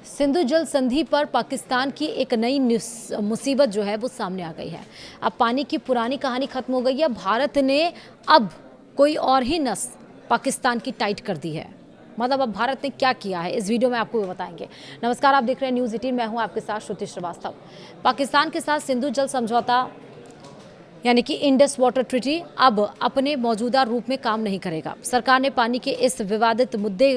सिंधु जल संधि पर पाकिस्तान की एक नई मुसीबत जो है वो सामने आ गई है। अब पानी की पुरानी कहानी खत्म हो गई है। भारत ने अब कोई और ही नस पाकिस्तान की टाइट कर दी है। मतलब अब भारत ने क्या किया है इस वीडियो में आपको बताएंगे। नमस्कार, आप देख रहे हैं न्यूज़ 18, मैं हूं आपके साथ श्रुति श्रीवास्तव। पाकिस्तान के साथ सिंधु जल समझौता यानी कि इंडस वाटर ट्रीटी अब अपने मौजूदा रूप में काम नहीं करेगा। सरकार ने पानी के इस विवादित मुद्दे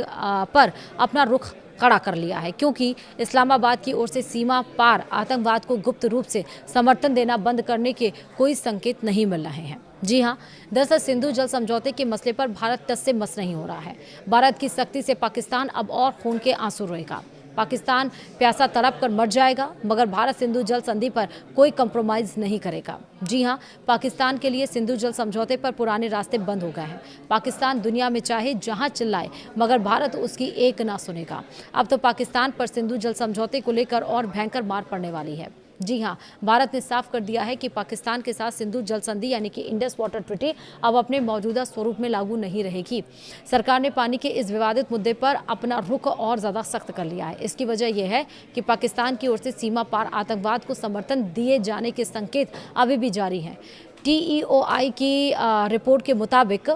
पर अपना रुख खड़ा कर लिया है, क्योंकि इस्लामाबाद की ओर से सीमा पार आतंकवाद को गुप्त रूप से समर्थन देना बंद करने के कोई संकेत नहीं मिल रहे हैं। जी हां, दरअसल सिंधु जल समझौते के मसले पर भारत टस से मस नहीं हो रहा है। भारत की सख्ती से पाकिस्तान अब और खून के आंसू रोएगा। पाकिस्तान प्यासा तड़प कर मर जाएगा, मगर भारत सिंधु जल संधि पर कोई कंप्रोमाइज नहीं करेगा। जी हां, पाकिस्तान के लिए सिंधु जल समझौते पर पुराने रास्ते बंद हो गए हैं। पाकिस्तान दुनिया में चाहे जहां चिल्लाए, मगर भारत उसकी एक ना सुनेगा। अब तो पाकिस्तान पर सिंधु जल समझौते को लेकर और भयंकर मार पड़ने वाली है। जी हां, भारत ने साफ कर दिया है कि पाकिस्तान के साथ सिंधु जल संधि यानी कि इंडस वाटर ट्रीटी अब अपने मौजूदा स्वरूप में लागू नहीं रहेगी। सरकार ने पानी के इस विवादित मुद्दे पर अपना रुख और ज़्यादा सख्त कर लिया है। इसकी वजह यह है कि पाकिस्तान की ओर से सीमा पार आतंकवाद को समर्थन दिए जाने के संकेत अभी भी जारी हैं। TEOI की रिपोर्ट के मुताबिक,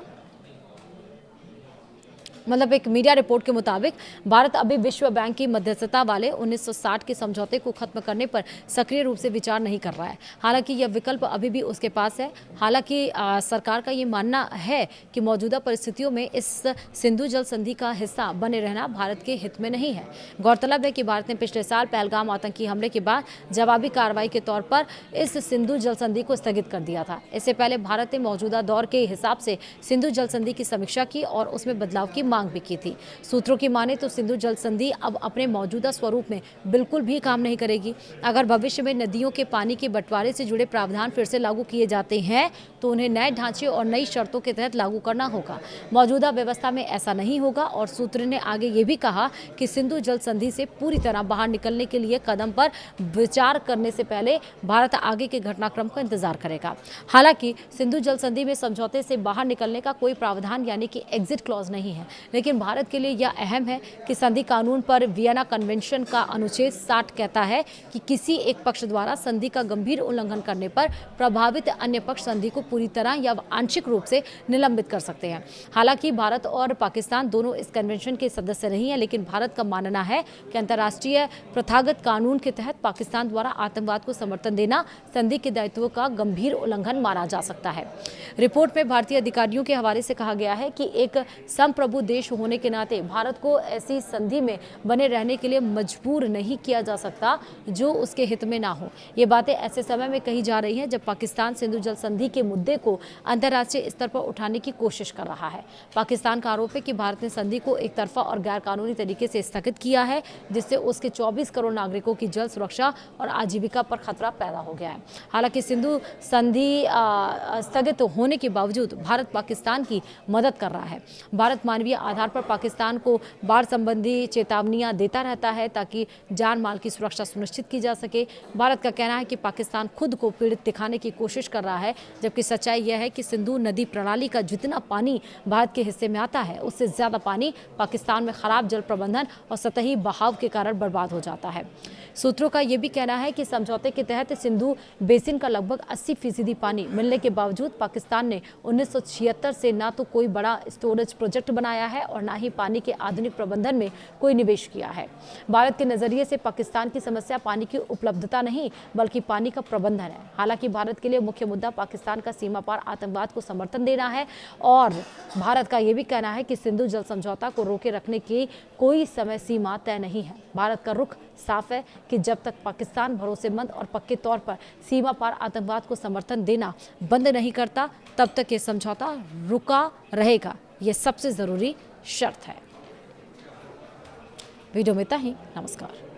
मतलब एक मीडिया रिपोर्ट के मुताबिक, भारत अभी विश्व बैंक की मध्यस्थता वाले 1960 के समझौते को खत्म करने पर सक्रिय रूप से विचार नहीं कर रहा है। हालांकि यह विकल्प अभी भी उसके पास है। हालांकि सरकार का ये मानना है कि मौजूदा परिस्थितियों में इस सिंधु जल संधि का हिस्सा बने रहना भारत के हित में नहीं है। गौरतलब है कि भारत ने पिछले साल पहलगाम आतंकी हमले के बाद जवाबी कार्रवाई के तौर पर इस सिंधु जल संधि को स्थगित कर दिया था। इससे पहले भारत ने मौजूदा दौर के हिसाब से सिंधु जल संधि की समीक्षा की और उसमें बदलाव की मांग भी की थी। सूत्रों की माने तो सिंधु जल संधि अब अपने मौजूदा स्वरूप में बिल्कुल भी काम नहीं करेगी। अगर भविष्य में नदियों के पानी के बंटवारे से जुड़े प्रावधान फिर से लागू किए जाते हैं तो उन्हें नए ढांचे और नई शर्तों के तहत लागू करना होगा। मौजूदा व्यवस्था में ऐसा नहीं होगा। और सूत्र ने आगे ये भी कहा कि सिंधु जल संधि से पूरी तरह बाहर निकलने के लिए कदम पर विचार करने से पहले भारत आगे के घटनाक्रम का इंतजार करेगा। हालांकि सिंधु जल संधि में समझौते से बाहर निकलने का कोई प्रावधान यानी कि एग्जिट क्लॉज नहीं है, लेकिन भारत के लिए यह अहम है कि संधि कानून पर वियना कन्वेंशन का अनुच्छेद 60 कहता है कि किसी एक पक्ष द्वारा संधि का गंभीर उल्लंघन करने पर प्रभावित अन्य पक्ष संधि को पूरी तरह या आंशिक रूप से निलंबित कर सकते हैं। हालांकि भारत और पाकिस्तान दोनों इस कन्वेंशन के सदस्य नहीं है, लेकिन भारत का मानना है कि अंतर्राष्ट्रीय प्रथागत कानून के तहत पाकिस्तान द्वारा आतंकवाद को समर्थन देना संधि के दायित्वों का गंभीर उल्लंघन माना जा सकता है। रिपोर्ट में भारतीय अधिकारियों के हवाले से कहा गया है कि एक संप्रभु देश होने के नाते भारत को ऐसी संधि में बने रहने के लिए मजबूर नहीं किया जा सकता जो उसके हित में ना हो। ये बातें ऐसे समय में कही जा रही हैं जब पाकिस्तान सिंधु जल संधि के मुद्दे को अंतर्राष्ट्रीय स्तर पर उठाने की कोशिश कर रहा है। पाकिस्तान का आरोप है कि भारत ने संधि को एक तरफा और गैर कानूनी तरीके से स्थगित किया है, जिससे उसके 24 करोड़ नागरिकों की जल सुरक्षा और आजीविका पर खतरा पैदा हो गया है। हालांकि सिंधु संधि स्थगित होने के बावजूद भारत पाकिस्तान की मदद कर रहा है। भारत मानवीय आधार पर पाकिस्तान को बाढ़ संबंधी चेतावनियां देता रहता है ताकि जान माल की सुरक्षा सुनिश्चित की जा सके। भारत का कहना है कि पाकिस्तान खुद को पीड़ित दिखाने की कोशिश कर रहा है, जबकि सच्चाई यह है कि सिंधु नदी प्रणाली का जितना पानी भारत के हिस्से में आता है, उससे ज्यादा पानी पाकिस्तान में खराब जल प्रबंधन और सतही बहाव के कारण बर्बाद हो जाता है। सूत्रों का यह भी कहना है कि समझौते के तहत सिंधु बेसिन का लगभग 80% पानी मिलने के बावजूद पाकिस्तान ने 1976 से ना तो कोई बड़ा स्टोरेज प्रोजेक्ट बनाया है और ना ही पानी के आधुनिक प्रबंधन में कोई निवेश किया है। भारत के नजरिए से पाकिस्तान की समस्या पानी की उपलब्धता नहीं बल्कि पानी का प्रबंधन है। हालांकि भारत के लिए मुख्य मुद्दा पाकिस्तान का सीमा पार आतंकवाद को समर्थन देना है और भारत का यह भी कहना है कि सिंधु जल समझौता को रोके रखने की कोई समय सीमा तय नहीं है। भारत का रुख साफ है कि जब तक पाकिस्तान भरोसेमंद और पक्के तौर पर सीमा पार आतंकवाद को समर्थन देना बंद नहीं करता, तब तक ये समझौता रुका रहेगा। ये सबसे जरूरी शर्त है। वीडियो में इतना ही। नमस्कार।